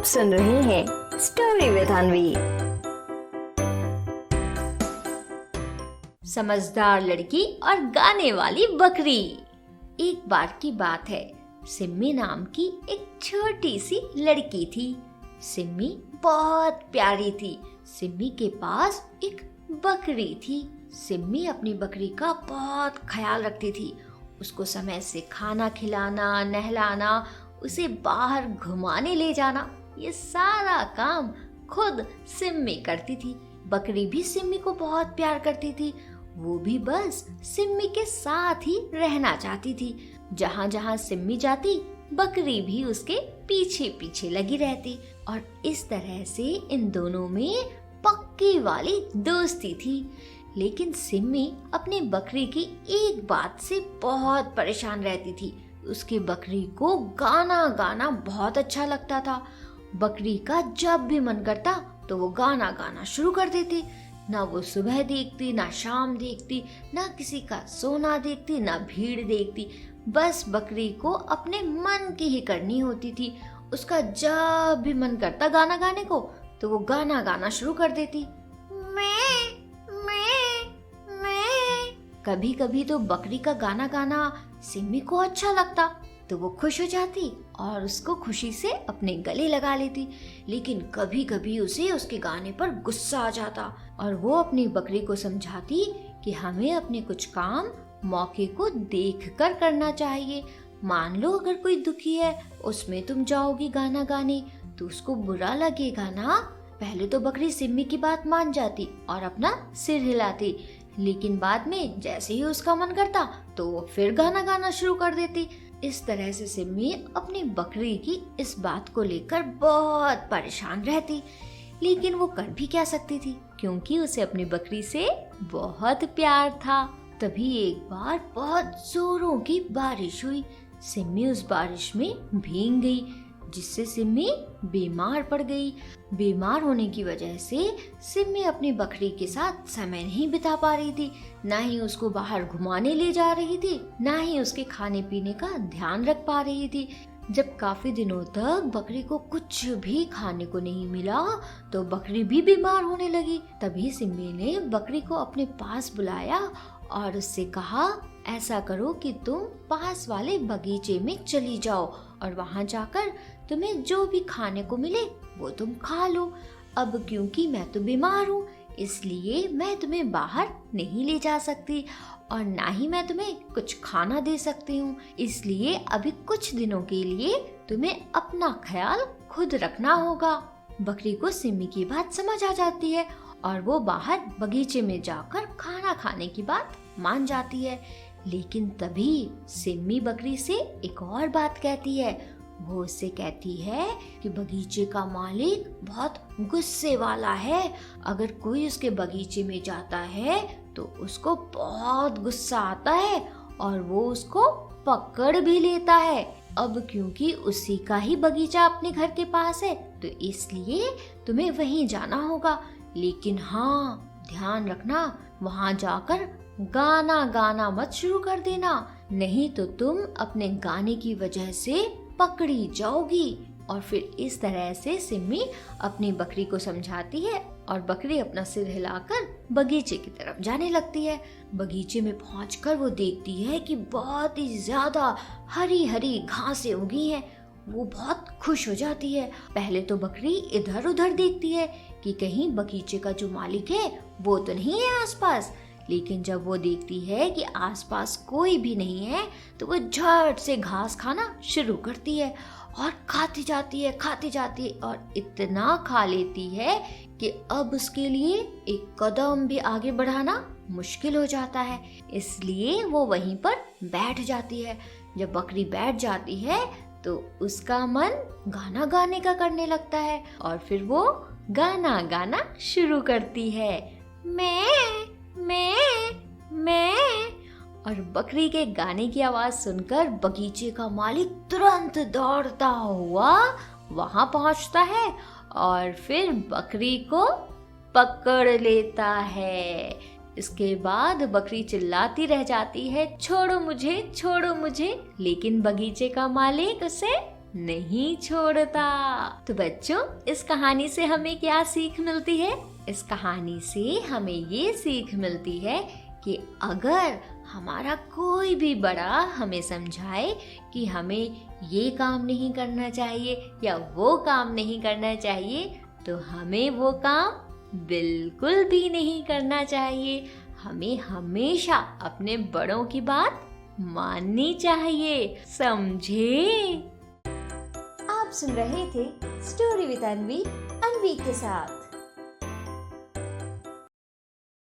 आप सुन रहे हैं स्टोरी विद अनवी। समझदार लड़की और गाने वाली बकरी। एक बार की बात है, सिम्मी नाम की एक छोटी सी लड़की थी। सिम्मी बहुत प्यारी थी। सिम्मी के पास एक बकरी थी। सिम्मी अपनी बकरी का बहुत ख्याल रखती थी। उसको समय से खाना खिलाना, नहलाना, उसे बाहर घुमाने ले जाना, ये सारा काम खुद सिम्मी करती थी। बकरी भी सिम्मी को बहुत प्यार करती थी। वो भी बस सिम्मी के साथ ही रहना चाहती थी। जहाँ जहाँ सिम्मी जाती, बकरी भी उसके पीछे पीछे लगी रहती और इस तरह से इन दोनों में पक्की वाली दोस्ती थी। लेकिन सिम्मी अपनी बकरी की एक बात से बहुत परेशान रहती थी। उसकी बकरी को गाना गाना बहुत अच्छा लगता था। बकरी का जब भी मन करता तो वो गाना गाना शुरू कर देती। ना वो सुबह देखती, ना शाम देखती, ना किसी का सोना देखती, ना भीड़ देखती। बस बकरी को अपने मन की ही करनी होती थी। उसका जब भी मन करता गाना गाने को तो वो गाना गाना शुरू कर देती। मैं कभी कभी तो बकरी का गाना गाना सिम्मी को अच्छा लगता तो वो खुश हो जाती और उसको खुशी से अपने गले लगा लेती। लेकिन कभी कभी उसे उसके गाने पर गुस्सा आ जाता और वो अपनी बकरी को समझाती कि हमें अपने कुछ काम मौके को देखकर करना चाहिए। मान लो अगर कोई दुखी है, उसमें तुम जाओगी गाना गाने तो उसको बुरा लगेगा ना। पहले तो बकरी सिम्मी की बात मान जाती और अपना सिर हिलाती, लेकिन बाद में जैसे ही उसका मन करता तो वो फिर गाना गाना शुरू कर देती। इस तरह से सिम्मी अपनी बकरी की इस बात को लेकर बहुत परेशान रहती। लेकिन वो कर भी क्या सकती थी, क्योंकि उसे अपनी बकरी से बहुत प्यार था। तभी एक बार बहुत जोरों की बारिश हुई। सिम्मी उस बारिश में भीग गई, जिससे सिम्मी बीमार पड़ गई। बीमार होने की वजह से सिम्मी अपनी बकरी के साथ समय नहीं बिता पा रही थी। ना ही उसको बाहर घुमाने ले जा रही थी, ना ही उसके खाने पीने का ध्यान रख पा रही थी। जब काफी दिनों तक बकरी को कुछ भी खाने को नहीं मिला तो बकरी भी बीमार होने लगी। तभी सिम्मी ने बकरी को अपने पास बुलाया और उससे कहा, ऐसा करो कि तुम पास वाले बगीचे में चली जाओ और वहां जाकर तुम्हें जो भी खाने को मिले वो तुम खा लो। अब क्योंकि मैं तो बीमार हूँ, इसलिए मैं तुम्हें बाहर नहीं ले जा सकती और ना ही मैं तुम्हें कुछ खाना दे सकती हूँ। इसलिए अभी कुछ दिनों के लिए तुम्हें अपना ख्याल खुद रखना होगा। बकरी को सिम्मी की बात समझ आ जाती है और वो बाहर बगीचे में जाकर खाना खाने की बात मान जाती है। लेकिन तभी सिम्मी बकरी से एक और बात कहती है। वो उससे कहती है कि बगीचे का मालिक बहुत गुस्से वाला है। अगर कोई उसके बगीचे में जाता है तो उसको बहुत गुस्सा आता है और वो उसको पकड़ भी लेता है। अब क्योंकि उसी का ही बगीचा अपने घर के पास है तो इसलिए तुम्हें वहीं जाना होगा। लेकिन हाँ, ध्यान रखना, वहां जाकर गाना गाना मत शुरू कर देना, नहीं तो तुम अपने गाने की वजह से पकड़ी जाओगी। और फिर इस तरह से सिम्मी अपनी बकरी को समझाती है और बकरी अपना सिर हिलाकर बगीचे की तरफ जाने लगती है। बगीचे में पहुंचकर वो देखती है कि बहुत ही ज्यादा हरी हरी घासें उगी हैं। वो बहुत खुश हो जाती है। पहले तो बकरी इधर उधर देखती है कि कहीं बगीचे का जो मालिक है वो तो नहीं है आसपास। लेकिन जब वो देखती है कि आसपास कोई भी नहीं है तो वो झट से घास खाना शुरू करती है और खाती जाती है और इतना खा लेती है कि अब उसके लिए एक कदम भी आगे बढ़ाना मुश्किल हो जाता है। इसलिए वो वहीं पर बैठ जाती है। जब बकरी बैठ जाती है तो उसका मन गाना गाने का करने लगता है और फिर वो गाना गाना शुरू करती है। मैं और बकरी के गाने की आवाज सुनकर बगीचे का मालिक तुरंत दौड़ता हुआ वहां पहुंचता है और फिर बकरी को पकड़ लेता है। इसके बाद बकरी चिल्लाती रह जाती है, छोड़ो मुझे, छोड़ो मुझे। लेकिन बगीचे का मालिक उसे नहीं छोड़ता। तो बच्चों, इस कहानी से हमें क्या सीख मिलती है? इस कहानी से हमें ये सीख मिलती है कि अगर हमारा कोई भी बड़ा हमें समझाए कि हमें ये काम नहीं करना चाहिए या वो काम नहीं करना चाहिए, तो हमें वो काम बिल्कुल भी नहीं करना चाहिए। हमें हमेशा अपने बड़ों की बात माननी चाहिए, समझे? आप सुन रहे थे स्टोरी विद अनवी, अनवी के साथ।